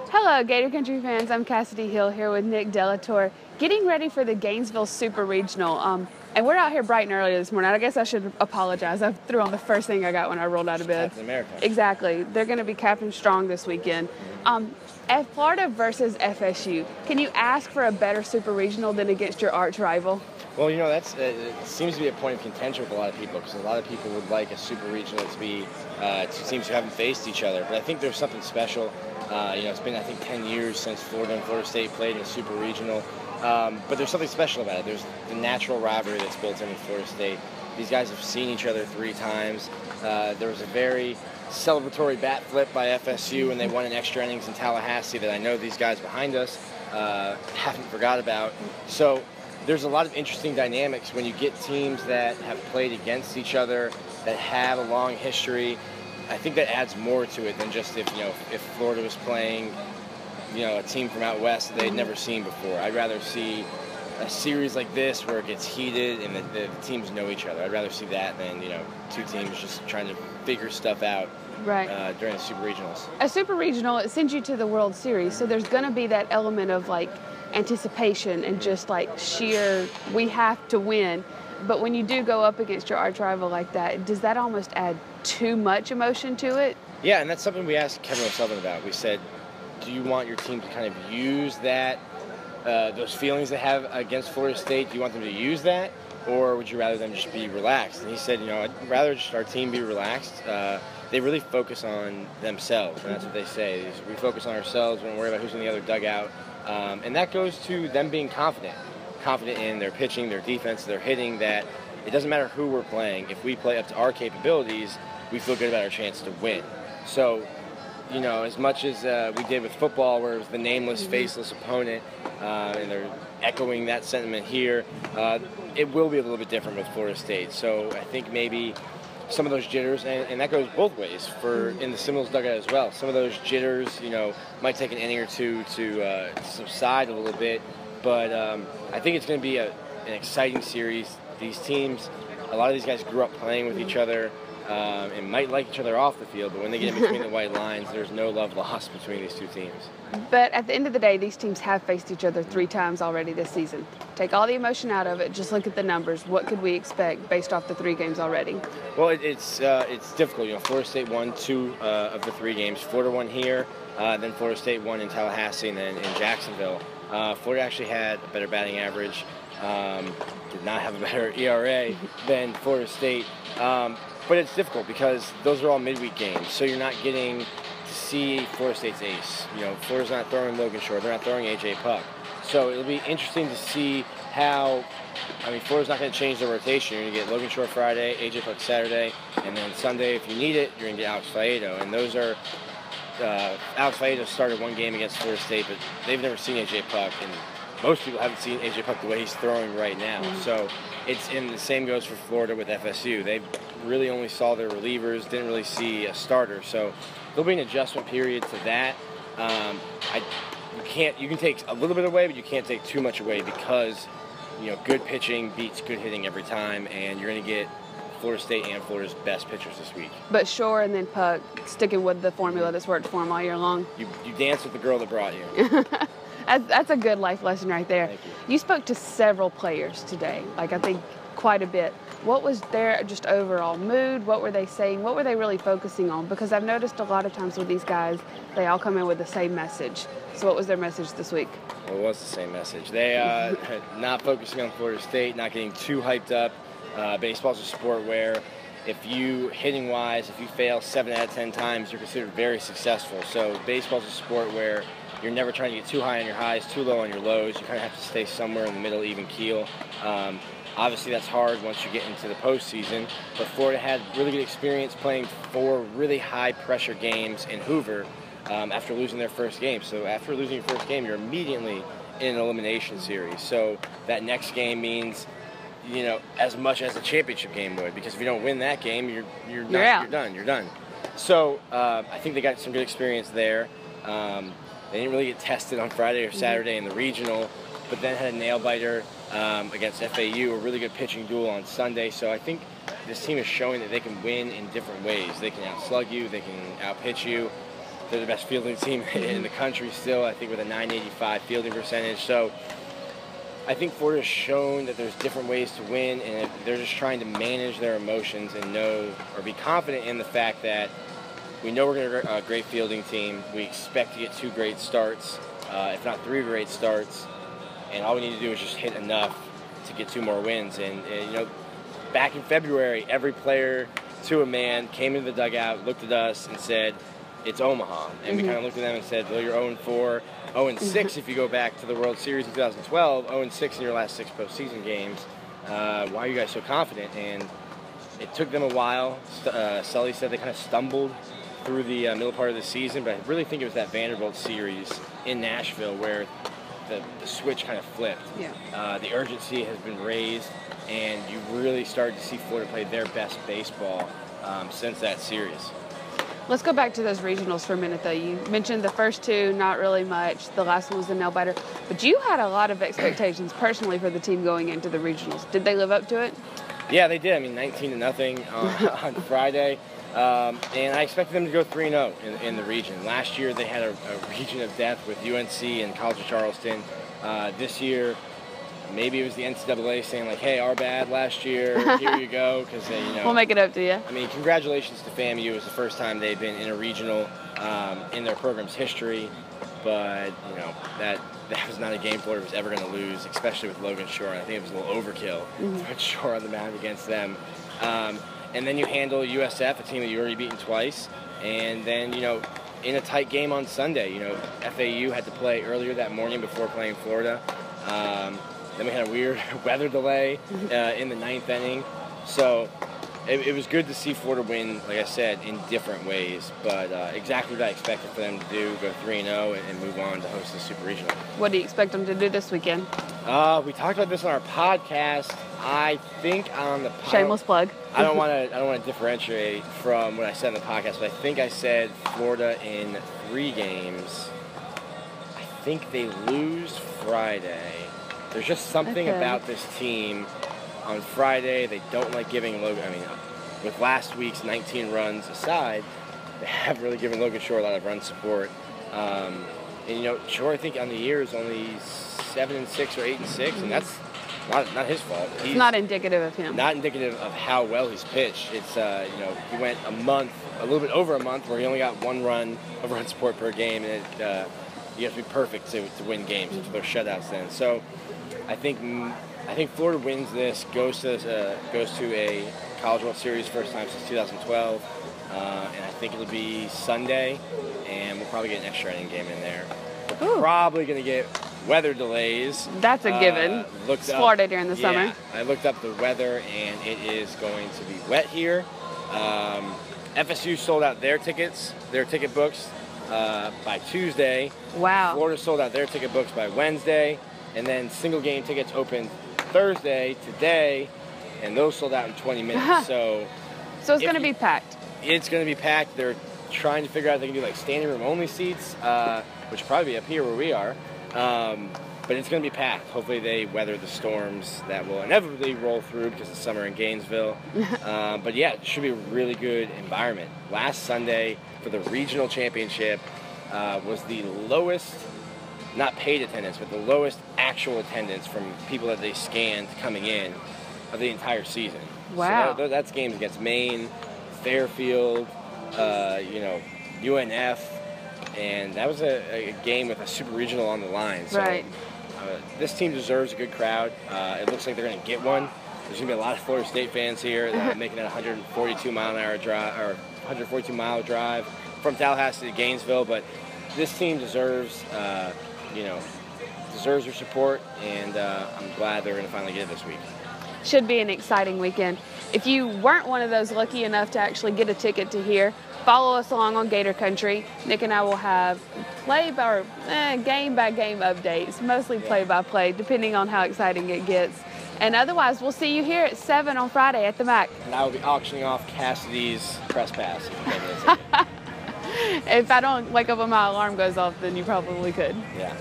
Hello, Gator Country fans. I'm Cassidy Hill here with Nick Delator, getting ready for the Gainesville Super Regional. And we're out here bright and early this morning. I guess I should apologize. I threw on the first thing I got when I rolled out of bed. Captain America. Exactly. They're going to be capping strong this weekend. At Florida versus FSU, can you ask for a better Super Regional than against your arch rival? Well, you know, it seems to be a point of contention with a lot of people because a lot of people would like a Super Regional to be two teams who haven't faced each other. But I think there's something special. It's been, I think, 10 years since Florida and Florida State played in a Super Regional. But there's something special about it. There's the natural rivalry that's built in with Florida State. These guys have seen each other 3 times. There was a very celebratory bat flip by FSU when they won in extra innings in Tallahassee that I know these guys behind us haven't forgot about. So there's a lot of interesting dynamics when you get teams that have played against each other, that have a long history. I think that adds more to it than just if Florida was playing, a team from out west that they'd never seen before. I'd rather see a series like this where it gets heated and the teams know each other. I'd rather see that than, two teams just trying to figure stuff out during the Super Regionals. A Super Regional, it sends you to the World Series, so there's going to be that element of anticipation and just sheer we have to win. But when you do go up against your arch rival like that, does that almost add too much emotion to it? Yeah, and that's something we asked Kevin O'Sullivan about. We said, do you want your team to kind of use that, those feelings they have against Florida State? Do you want them to use that, or would you rather them just be relaxed? And he said, I'd rather just our team be relaxed. They really focus on themselves, and that's what they say. We focus on ourselves. We don't worry about who's in the other dugout. And that goes to them being confident in their pitching, their defense, their hitting, that it doesn't matter who we're playing. If we play up to our capabilities, we feel good about our chance to win. So, as much as we did with football, where it was the nameless, faceless opponent, and they're echoing that sentiment here, it will be a little bit different with Florida State. So I think maybe some of those jitters, and that goes both ways in the Seminoles dugout as well. Some of those jitters, might take an inning or two to subside a little bit. But I think it's going to be an exciting series. These teams, a lot of these guys grew up playing with each other and might like each other off the field, but when they get in between the white lines, there's no love lost between these two teams. But at the end of the day, these teams have faced each other 3 times already this season. Take all the emotion out of it, just look at the numbers. What could we expect based off the 3 games already? Well, it's difficult. Florida State won 2 of the 3 games. Florida won here, then Florida State won in Tallahassee and then in Jacksonville. Florida actually had a better batting average, did not have a better ERA than Florida State. But it's difficult because those are all midweek games, so you're not getting to see Florida State's ace. Florida's not throwing Logan Shore, they're not throwing A.J. Puck. So it'll be interesting to see how, Florida's not going to change the rotation. You're going to get Logan Shore Friday, A.J. Puck Saturday, and then Sunday, if you need it, you're going to get Alex Faedo. And those are, Alex Faedo started 1 game against Florida State, but they've never seen A.J. Puck, and most people haven't seen A.J. Puck the way he's throwing right now. So the same goes for Florida with FSU. They really only saw their relievers, didn't really see a starter. So there'll be an adjustment period to that. You can take a little bit away, but you can't take too much away because, good pitching beats good hitting every time, and you're going to get Florida State and Florida's best pitchers this week. But Shore and then Puck, sticking with the formula that's worked for them all year long. You dance with the girl that brought you. That's a good life lesson right there. Thank you. You spoke to several players today, I think quite a bit. What was their just overall mood? What were they saying? What were they really focusing on? Because I've noticed a lot of times with these guys, they all come in with the same message. So what was their message this week? Well, it was the same message. They not focusing on Florida State, not getting too hyped up. Baseball's a sport where if you, hitting-wise, if you fail 7 out of 10 times, you're considered very successful. So baseball's a sport where you're never trying to get too high on your highs, too low on your lows. You kind of have to stay somewhere in the middle, even keel. Obviously, that's hard once you get into the postseason. But Florida had really good experience playing 4 really high-pressure games in Hoover after losing their first game. So after losing your first game, you're immediately in an elimination series. So that next game means, as much as a championship game would, because if you don't win that game, you're done. So I think they got some good experience there. They didn't really get tested on Friday or Saturday in the regional, but then had a nail-biter against FAU, a really good pitching duel on Sunday. So I think this team is showing that they can win in different ways. They can outslug you, they can outpitch you. They're the best fielding team in the country still, I think, with a 985 fielding percentage. So I think Florida's shown that there's different ways to win, and they're just trying to manage their emotions and know or be confident in the fact that we know we're going to be a great fielding team. We expect to get 2 great starts, if not 3 great starts, and all we need to do is just hit enough to get 2 more wins. And you know, back in February, every player to a man came into the dugout, looked at us, and said, "It's Omaha." And we kind of looked at them and said, "Well, you're 0-4, 0-6 if you go back to the World Series in 2012, 0-6 in your last 6 postseason games. Why are you guys so confident?" And it took them a while. Sully said they kind of stumbled through the middle part of the season, but I really think it was that Vanderbilt series in Nashville where the switch kind of flipped. Yeah. The urgency has been raised, and you really started to see Florida play their best baseball since that series. Let's go back to those regionals for a minute, though. You mentioned the first 2, not really much. The last one was the nail-biter. But you had a lot of expectations personally for the team going into the regionals. Did they live up to it? Yeah, they did. I mean, 19-0 on Friday. And I expected them to go 3-0 in the region. Last year, they had a region of death with UNC and College of Charleston. This year, maybe it was the NCAA saying, like, "Hey, our bad last year. Here you go," because you know. We'll make it up to you. I mean, congratulations to FAMU. It was the first time they've been in a regional in their program's history. But you know that was not a game Florida was ever going to lose, especially with Logan Shore. And I think it was a little overkill to put Shore on the mound against them. And then you handle USF, a team that you already beaten twice, and then you know, in a tight game on Sunday, you know, FAU had to play earlier that morning before playing Florida. Then we had a weird weather delay in the 9th inning. So it was good to see Florida win, like I said, in different ways. But exactly what I expected for them to do, go 3-0 and move on to host the Super Regional. What do you expect them to do this weekend? We talked about this on our podcast. I think on the Shameless plug. I don't want to differentiate from what I said on the podcast, but I think I said Florida in 3 games. I think they lose Friday. There's just something about this team on Friday. They don't like giving Logan. I mean, with last week's 19 runs aside, they haven't really given Logan Shore a lot of run support. And you know, Shore, I think on the year is only 7-6 or 8-6, and that's not his fault. It's not indicative of him. Not indicative of how well he's pitched. It's you know, he went a little bit over a month, where he only got 1 run of run support per game, and you have to be perfect to win games. So they're shutouts then. So I think Florida wins this, goes to a College World Series first time since 2012, and I think it'll be Sunday, and we'll probably get an extra inning game in there. We're probably going to get weather delays. That's a given. It's Florida during the summer. I looked up the weather, and it is going to be wet here. FSU sold out their ticket books by Tuesday. Wow. Florida sold out their ticket books by Wednesday, and then single game tickets opened Thursday, today, and those sold out in 20 minutes. So it's going to be packed. It's going to be packed. They're trying to figure out if they can do like standing room only seats, which will probably be up here where we are. But it's going to be packed. Hopefully they weather the storms that will inevitably roll through because it's summer in Gainesville. But yeah, it should be a really good environment. Last Sunday for the regional championship was the lowest, not paid attendance, but the lowest actual attendance from people that they scanned coming in of the entire season. Wow. So that's games against Maine, Fairfield, you know, UNF, and that was a game with a super regional on the line. So, right. This team deserves a good crowd. It looks like they're going to get one. There's going to be a lot of Florida State fans here that are making that 142-mile-an-hour drive, or 142-mile drive from Tallahassee to Gainesville. But this team deserves, deserves your support, and I'm glad they're going to finally get it this week. Should be an exciting weekend. If you weren't one of those lucky enough to actually get a ticket to here, follow us along on Gator Country. Nick and I will have game-by-game updates, mostly play-by-play, depending on how exciting it gets. And otherwise, we'll see you here at 7 on Friday at the MAC. And I will be auctioning off Cassidy's press pass. If I don't wake up when my alarm goes off, then you probably could. Yeah.